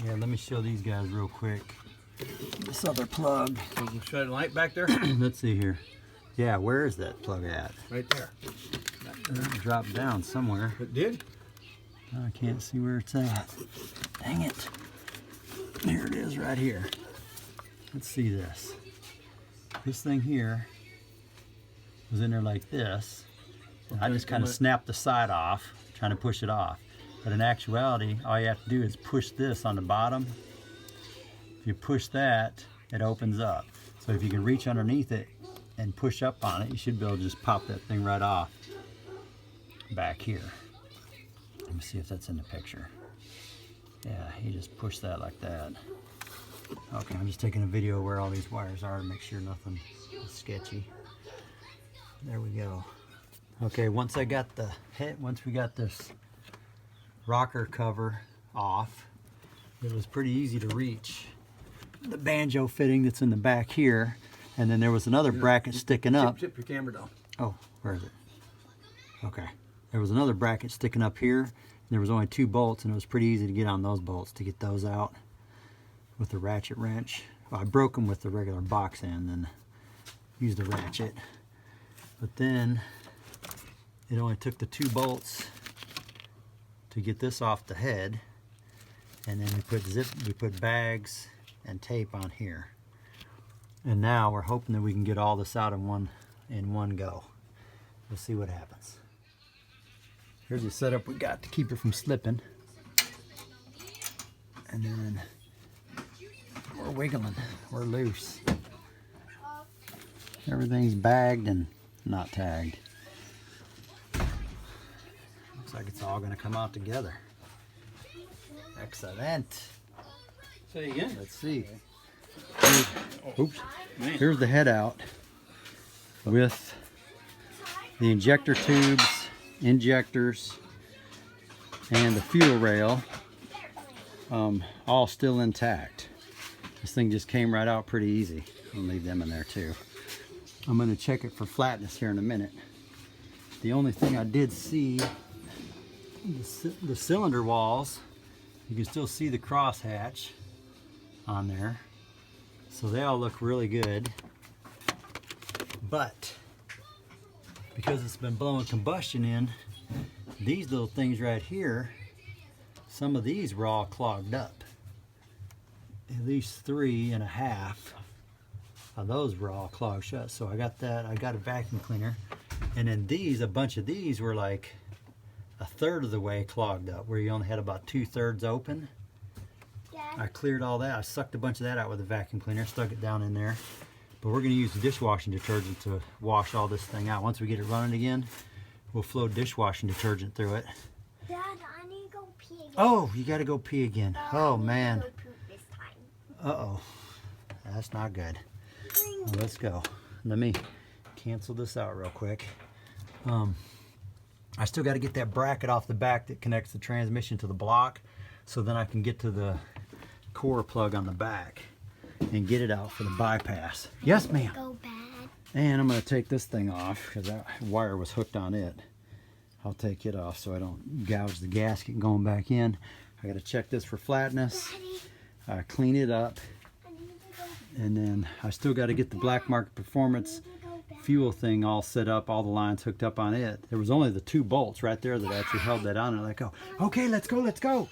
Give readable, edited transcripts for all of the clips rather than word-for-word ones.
Yeah, let me show these guys real quick. This other plug. So we'll shut a light back there? Let's see here. Yeah, where is that plug at? Right there. It dropped down somewhere. It did? I can't see where it's at. Dang it. Here it is right here. Let's see this. This thing here was in there like this. I just kind of snapped the side off, trying to push it off. But in actuality, all you have to do is push this on the bottom. If you push that, it opens up. So if you can reach underneath it and push up on it, you should be able to just pop that thing right off back here. Let me see if that's in the picture. Yeah, you just push that like that. Okay, I'm just taking a video of where all these wires are to make sure nothing is sketchy. There we go. Okay, once we got this rocker cover off, it was pretty easy to reach the banjo fitting that's in the back here, and then there was another bracket sticking up. Tip your camera down. Oh, where is it? Okay. There was another bracket sticking up here, and there was only 2 bolts, and it was pretty easy to get on those bolts, to get those out with the ratchet wrench. Well, I broke them with the regular box end, and used the ratchet. But then it only took the 2 bolts to get this off the head, and then we put bags and tape on here. And now we're hoping that we can get all this out in one go. We'll see what happens. Here's the setup we got to keep it from slipping. And then we're wiggling, we're loose. Everything's bagged and not tagged. Looks like it's all gonna come out together. Excellent. Say again. Let's see. Oops. Here's the head out with the injector tubes, injectors, and the fuel rail all still intact. This thing just came right out pretty easy. I'll leave them in there too. I'm going to check it for flatness here in a minute. The only thing I did see, the cylinder walls, you can still see the crosshatch on there. So they all look really good. But because it's been blowing combustion in, these little things right here, some of these were all clogged up. At least 3.5 of those were all clogged shut. So I got that, I got a vacuum cleaner. And then these, a bunch of these were like 1/3 of the way clogged up, where you only had about 2/3 open. I cleared all that. I sucked a bunch of that out with a vacuum cleaner, stuck it down in there. But we're going to use the dishwashing detergent to wash all this thing out. Once we get it running again, we'll flow dishwashing detergent through it. Dad, I need to go pee again. Oh, you got to go pee again. Oh, man. I need to go poop this time. Uh-oh. That's not good. Well, let's go. Let me cancel this out real quick. I still got to get that bracket off the back that connects the transmission to the block, so then I can get to the core plug on the back and get it out for the bypass. Yes, ma'am. Go bad. And I'm going to take this thing off because that wire was hooked on it. I'll take it off so I don't gouge the gasket going back in. I got to check this for flatness. Clean it up. And then I still got to get the Black Market Performance fuel thing all set up, all the lines hooked up on it. There was only the 2 bolts right there that actually held that on, and I go, okay, let's go, let's go.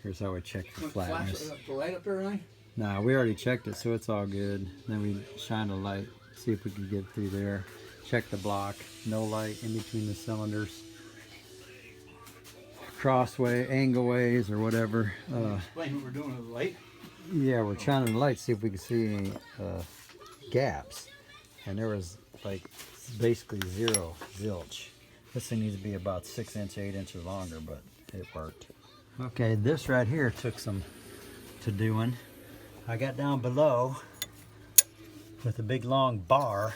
Here's how I check for flatness. The light up there, right? Nah, we already checked it, so it's all good. Then we shine a light, see if we can get through there. Check the block, no light in between the cylinders. Crossway, angleways, or whatever. Explain what we're doing with the light. Yeah, we're shining the light, see if we can see any gaps. And there was like basically 0, zilch. This thing needs to be about 6 inches, 8 inches longer, but it worked. Okay, this right here took some to doing. I got down below with a big long bar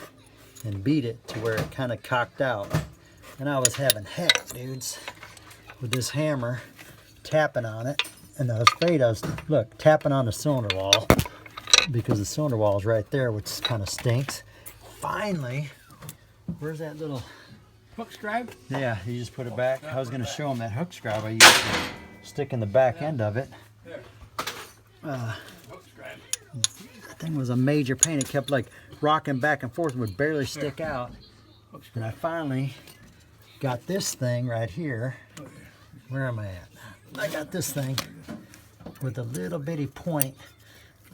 and beat it to where it kind of cocked out. And I was having heck, dudes, with this hammer tapping on it. And I was afraid I was, look, tapping on the cylinder wall because the cylinder wall is right there, which kind of stinks. Finally, where's that little Hook scribe? Yeah, you just put it back. I was going to show them that hook scribe I used to stick in the back end of it. There. Hook scribe. that thing was a major pain. It kept like rocking back and forth and would barely stick out. Hook And I scribe. finally got this thing right here. Where am I at? I got this thing with a little bitty point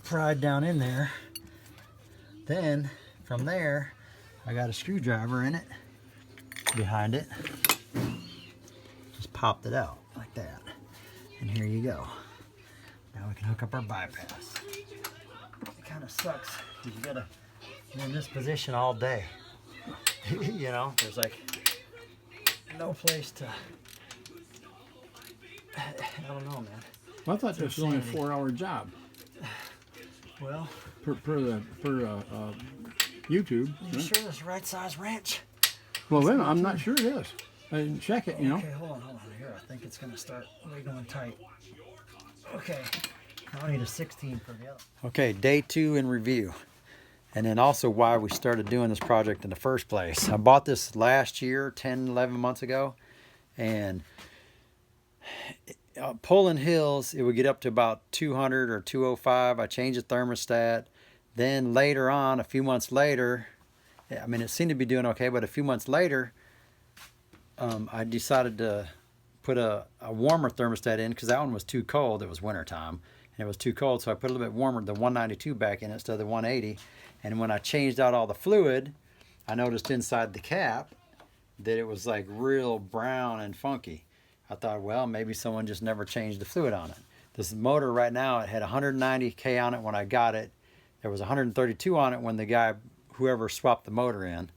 pried down in there. Then from there, I got a screwdriver in it, behind it. Just popped it out like that. And here you go. Now we can hook up our bypass. It kind of sucks because you gotta be in this position all day. You know, there's like no place to, I don't know, man. Well, I thought this was only a insanity. 4-hour job Well, per YouTube. you sure this is the right size wrench? Well, then I'm not sure it is. I didn't check it, you know. Okay, hold on. Here, I think it's gonna start wiggling tight. Okay, I need a 16 for the other. Okay, day 2 in review. And then also why we started doing this project in the first place. I bought this last year, 10, 11 months ago. And pulling hills, it would get up to about 200 or 205. I changed the thermostat. Then later on, a few months later, I mean, it seemed to be doing okay, but a few months later, I decided to put a warmer thermostat in because that one was too cold. It was wintertime and it was too cold. So I put a little bit warmer, the 192 back in instead of the 180. And when I changed out all the fluid, I noticed inside the cap that it was like real brown and funky. I thought, well, maybe someone just never changed the fluid on it. This motor right now, it had 190K on it when I got it. There was 132 on it when the guy, whoever swapped the motor in.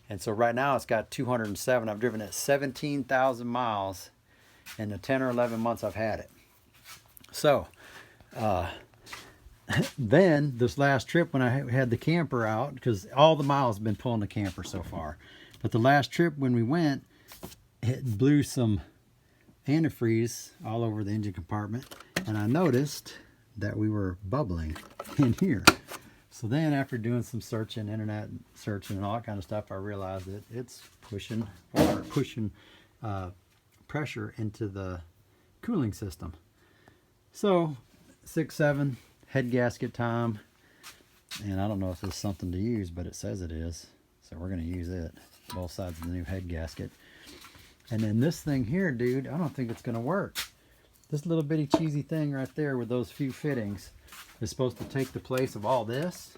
And so right now it's got 207. I've driven it 17,000 miles in the 10 or 11 months I've had it. So then this last trip when I had the camper out, because all the miles have been pulling the camper so far, but the last trip when we went, it blew some antifreeze all over the engine compartment, and I noticed that we were bubbling in here. So then after doing some searching, internet searching and all that kind of stuff, I realized that it's pushing water, pushing pressure into the cooling system. So 6-7 head gasket time, and I don't know if it's something to use, but it says it is, so we're going to use it, both sides of the new head gasket. And then this thing here, dude, I don't think it's going to work. This little bitty cheesy thing right there with those few fittings is supposed to take the place of all this,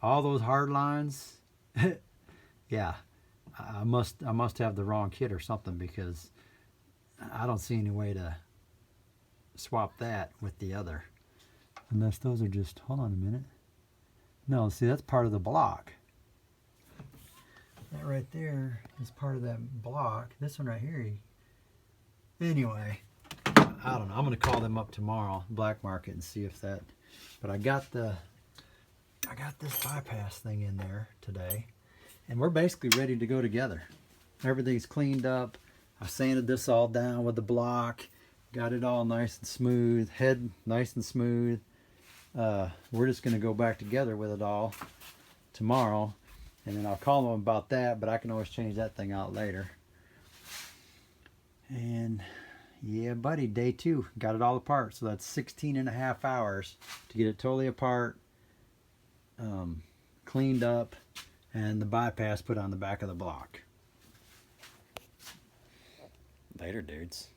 all those hard lines. Yeah, I must have the wrong kit or something, because I don't see any way to swap that with the other. Unless those are just, hold on a minute. No, see, that's part of the block. That right there is part of that block. This one right here. Anyway, I don't know. I'm going to call them up tomorrow, Black Market, and see if that. But I got this bypass thing in there today, and we're basically ready to go together. Everything's cleaned up. I sanded this all down with the block. Got it all nice and smooth. Head nice and smooth. We're just going to go back together with it all tomorrow. And then I'll call them about that, but I can always change that thing out later. And yeah, buddy, day 2. Got it all apart. So that's 16.5 hours to get it totally apart, cleaned up, and the bypass put on the back of the block. Later, dudes.